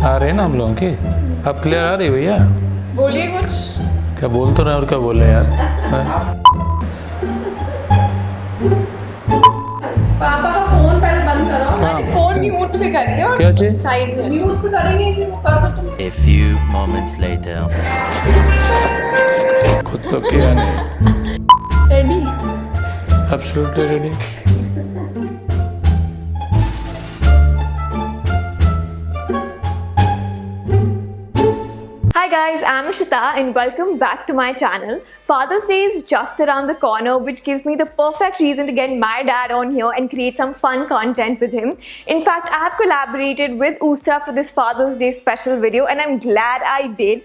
आ रहे हैं ना हम लोगों की, अब क्लियर आ रही भैया? बोलिए कुछ। क्या बोल तो रहे और क्या बोल रहे यार? पापा का फोन पहले बंद करो। मैंने फोन म्यूट पे करिए और क्या चीज? साइड में म्यूट पे करेंगे कि वो कर दो तुम। A few moments later. खुद तो किया नहीं। Ready? Absolutely ready. Hi guys, I'm Ishita and welcome back to my channel. Father's Day is just around the corner, which gives me the perfect reason to get my dad on here and create some fun content with him. In fact, I have collaborated with Ustra for this Father's Day special video and I'm glad I did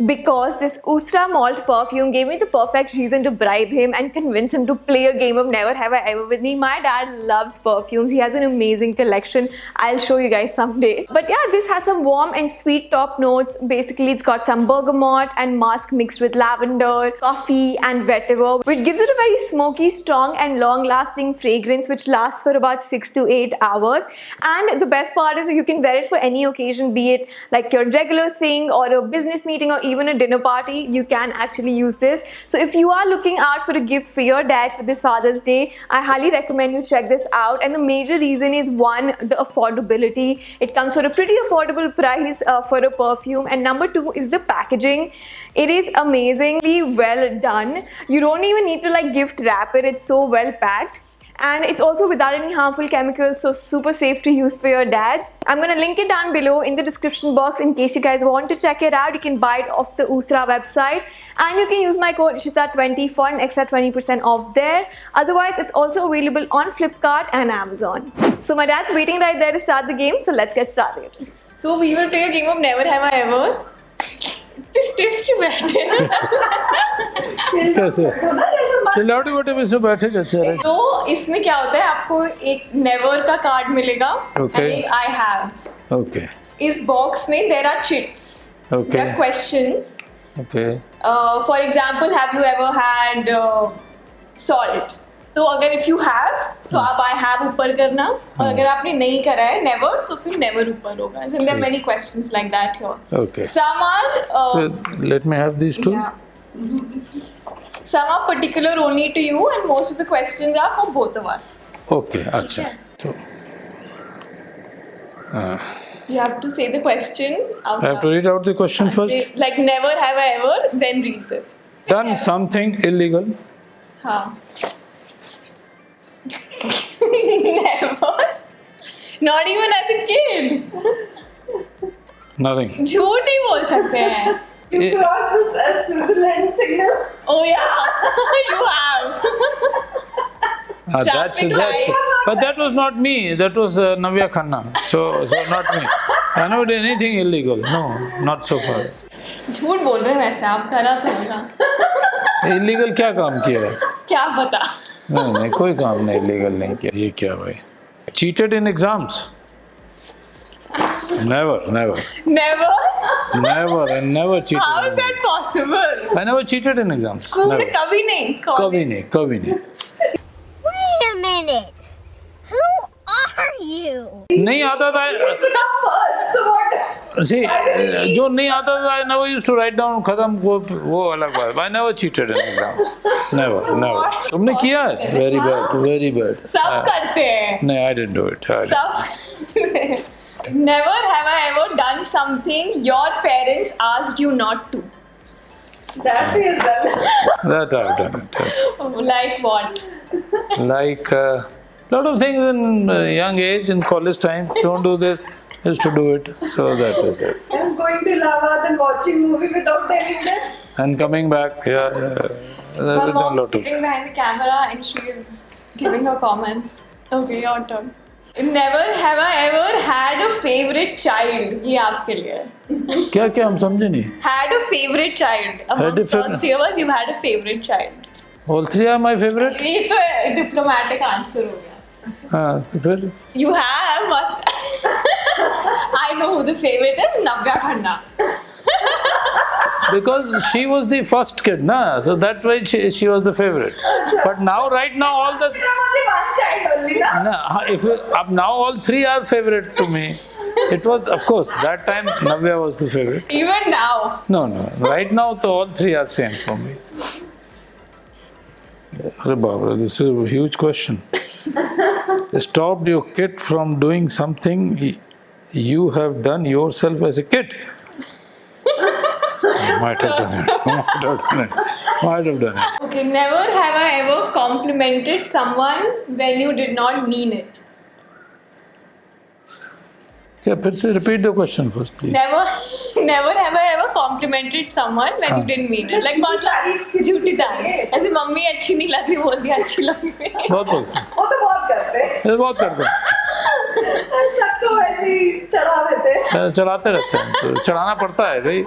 because this Ustra malt perfume gave me the perfect reason to bribe him and convince him to play a game of Never Have I Ever with me. My dad loves perfumes. He has an amazing collection. I'll show you guys someday. But yeah, this has some warm and sweet top notes. Basically, it's got some bergamot and musk mixed with lavender, coffee and vetiver, which gives it a very smoky, strong and long-lasting fragrance which lasts for about 6 to 8 hours. And the best part is that you can wear it for any occasion, be it like your regular thing or a business meeting or even a dinner party. You can actually use this. So if you are looking out for a gift for your dad for this Father's Day, I highly recommend you check this out. And the major reason is one, the affordability. It comes for a pretty affordable price for a perfume. And number two is the packaging. It is amazingly well done. You don't even need to like gift wrap it. It's so well packed. And it's also without any harmful chemicals, so super safe to use for your dads. I'm gonna link it down below in the description box in case you guys want to check it out. You can buy it off the Ustra website and you can use my code Ishita20 for an extra 20% off there. Otherwise, it's also available on Flipkart and Amazon. So my dad's waiting right there to start the game, so let's get started. So we will play a game of Never Have I Ever. Stiff क्यों बैठे हैं? कैसे? चिल्लावटी वोटे में इसमें बैठे कैसे रहे? तो इसमें क्या होता है, आपको एक नेवर का कार्ड मिलेगा Okay. and एक I have. Okay. इस बॉक्स में there are chits. Okay. There are questions. Okay. For example, have you ever had salt? तो अगर if you have, so आप I have ऊपर करना, और अगर आपने नहीं करा है never, तो फिर never ऊपर होगा. And there are many questions like that here. Okay. Some are So let me have these two. yeah. Some are particular only to you, and most of the questions are for both of us. Okay. अच्छा. So You have to say the question out I have to loud. read out the question first. Like never have I ever, then read this. Done something illegal. हाँ. Never. Not even as a kid. Nothing. झूठ ही बोल सकते हैं. You crossed this as Switzerland signal. Oh yeah, you have. Traffic light. But that was not me. That was Navya Khanna. So not me. I never did anything illegal. No, not so far. झूठ बोल रहे हैं वैसे आप, करा था होगा. Illegal क्या काम किया है? क्या पता? नहीं कोई काम नहीं illegal नहीं किया. ये क्या भाई? Cheated in exams? Never. Never. Never and never cheated. How is that possible? I never cheated in exams. School में Never. कभी नहीं. कभी नहीं. Wait a minute. Who are you? नहीं आता था. Stop first. So what? See, जो नहीं आता था, I never used to write down खत्म, वो अलग बात. I never cheated in exams. Never. तुमने किया है? Very bad. सब करते हैं. नहीं, I didn't do it. सब. Never have I ever done something your parents asked you not to. That is done. That I've done it. Yes. Like what? Like lot of things in young age, in college time. Don't do this. Used to do it. So that is it. I'm going to lava and watching movie without telling them. And coming back, yeah. My There's a mom lot of sitting behind the camera and she is giving her comments. Okay, your turn. Never have I ever had a favorite child. ये आपके लिए है. क्या हम समझे नहीं. Had a favorite child. Amongst all three of us, you've had a favorite child. All three are my favorite. ये तो diplomatic answer हो गया. हाँ तो फिर. You have must. I know who the favorite is. Navya Khanna. Because she was the first kid, na? So that way she was the favorite. But now, right now, all the I'm only one child only, na? now all three are favorite to me. It was, of course, that time Navya was the favorite. Even now. No. Right now, so all three are same for me. Arre Baba, this is a huge question. Stopped your kid from doing something you have done yourself as a kid. Might have done it. Might have done it. Okay, never have I ever complimented someone when you did not mean it. Yeah, please repeat the question first, please. Never have I ever complimented someone when you didn't mean it. Like मतलब झूठी तारीफ. ऐसे mummy अच्छी नहीं लग रही बोल दिया अच्छी लग रही. बहुत बोलते हैं. वो तो बहुत करते हैं. ये बहुत करते हैं. सबको ऐसे ही चढ़ा देते हैं. चढ़ाते रहते हैं. तो चढ़ाना पड़ता है भाई.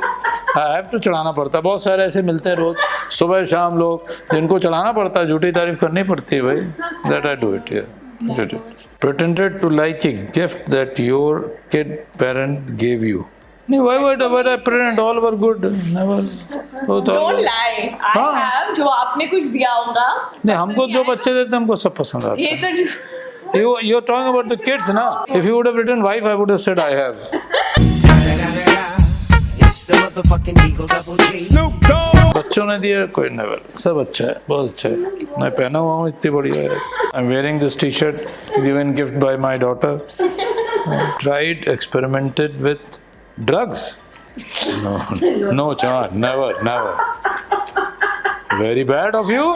I have to चढ़ाना पड़ता है. बहुत सारे ऐसे मिलते हैं रोज सुबह शाम लोग जिनको चढ़ाना पड़ता है. झूठी तारीफ करनी पड़ती है भाई. That I do it. Yeah. Did it. Pretended to like a gift that your kid parent gave you. No, why would I pretend all were good? Never. Don't lie. I have जो आपने कुछ दिया होगा. नहीं, हमको जो बच्चे देते हैं हमको सब पसंद आता है. ये तो You're talking about the kids, na? If you would have written wife, I would have said I have. बच्चों ने दिया कोई नेवर. सब अच्छा है, बहुत अच्छा है. मैं पहना हुआ हूँ, इतनी बढ़िया है. I'm wearing this T-shirt given gift by my daughter. Tried, experimented with drugs. No chance, never. Very bad of you.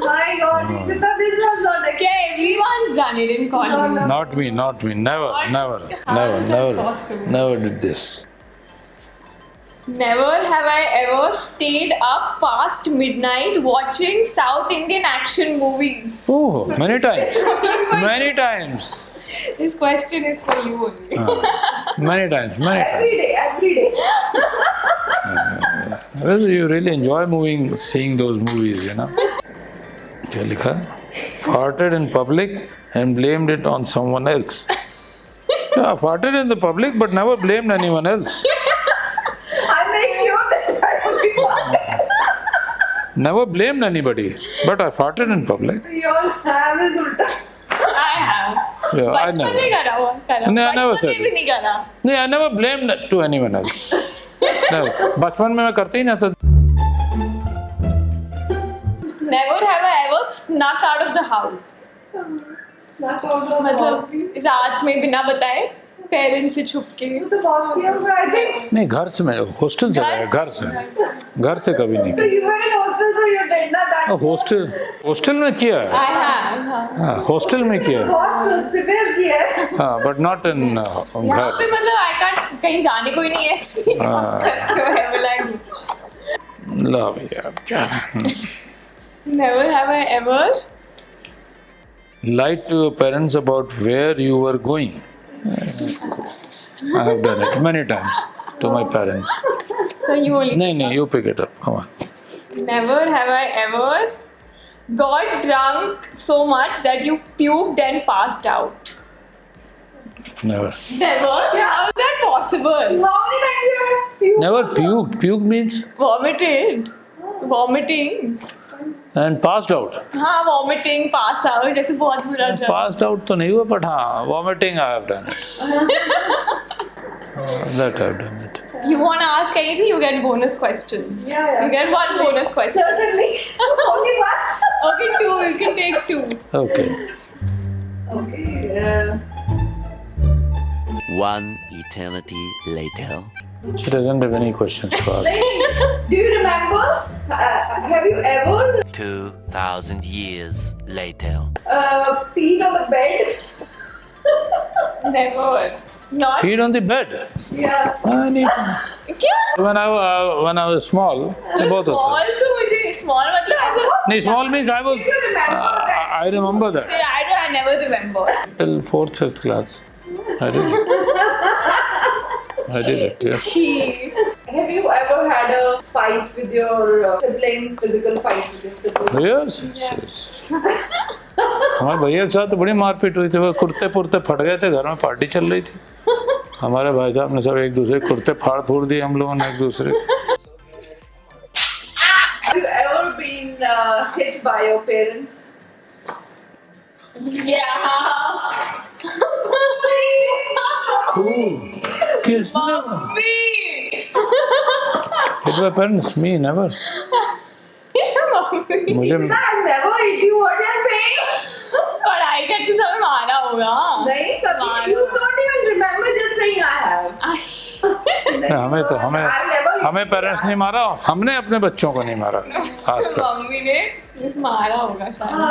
My God, Ishita, this was not a क्या everyone's done it in college. No. Not me. Never did this. Never have I ever stayed up past midnight watching South Indian action movies. Oh, many times. This question is for you only. Many times. every day. Well, you really enjoy seeing those movies, you know. क्या लिखा? Farted in public and blamed it on someone else. Yeah, farted in the public but never blamed anyone else. I make sure that I only fart. Never blamed anybody, but I farted in public. Your have is ulta. I have. Yeah, I बचपन never. में करा हुआ. No, I never बचपन said में भी it. नहीं करा. No, I never blamed to anyone else. No, बचपन में मैं करते ही ना था. Never have I ever snuck out of the house. Snuck out of मतलब रात में बिना बताए पेरेंट्स से छुप के. तो बहुत किया होगा, I think. नहीं, घर से मैं हॉस्टल चला गया. घर से कभी नहीं So you were in hostel, so you did not that. Hostel में किया है. I have. हाँ, हॉस्टल में किया है. बहुत severe किया है. हाँ, but not in यहाँ घर. पे मतलब I can't कहीं जाने को ही नहीं है इसलिए करके मैं like. ला भैया अब क्या. Never have I ever. Lied to your parents about where you were going. I have done it many times to my parents. So you only. No, you pick it up. Come on. Never have I ever got drunk so much that you puked and passed out. Never. Never? How is that possible? How many times you Never puked. Puke means Vomiting. and passed out. हाँ, vomiting, pass out, जैसे बहुत बुरा था. Passed out तो नहीं हुआ, but हाँ, vomiting I have done it. That I have done it. You want to ask anything, you get bonus questions. Yeah. You get one bonus question. Certainly. Only one. Okay, two. You can take two. Okay. Okay. One eternity later. She doesn't have any questions to ask. Do you remember? Have you ever 2,000 years later. peed on the bed? Never. Not. Peed on the bed. Yeah. I need. क्या? When I was small, ये बहुत होता Small है. तो मुझे small मतलब ऐसा. नहीं, small means I was. You remember that? I remember that I never remember. till 4th, 5th class. I did it. Yes. She. Have you ever had a fight with your siblings? Physical fight with your siblings? Yes. हमारे भैया के साथ तो बड़ी मारपीट हुई थी. वो कुर्ते पुर्ते फट गए थे. घर में पार्टी चल रही थी. हमारे भाई साहब ने सब एक दूसरे के कुर्ते फाड़ फूड़ दिए हम लोगों ने एक दूसरे. Have you ever been hit by your parents? Yeah. Cool. Kids never. Hit by parents? Me, never. मुझे I've never hit you. What you're saying? पढ़ाई करते समय मारा होगा नहीं कभी. You don't even remember just saying I have. हमें parents नहीं मारा, हमने अपने बच्चों को नहीं मारा आज तक. मम्मी ने मारा होगा शायद.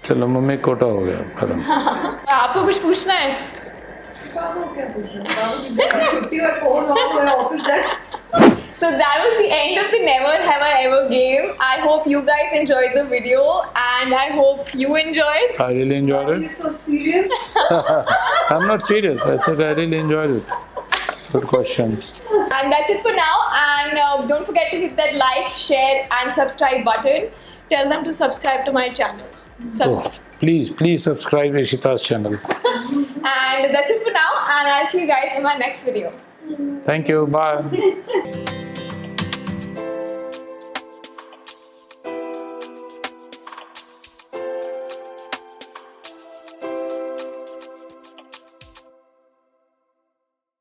चलो मम्मी कोटा हो गया, खत्म. आपको कुछ पूछना है? बाबू क्या पूछ रहा है? छुट्टी हुई, फोन ऑफ हुआ, ऑफिस जाए. So that was the end of the Never Have I Ever game. I hope you guys enjoyed the video and I hope you enjoyed. I really enjoyed You're it. so serious. I'm not serious. I said I really enjoyed it. Good questions. And that's it for now. And don't forget to hit that like, share, and subscribe button. Tell them to subscribe to my channel. Oh, please subscribe Ishita's channel. And that's it for now. And I'll see you guys in my next video. Thank you. Bye.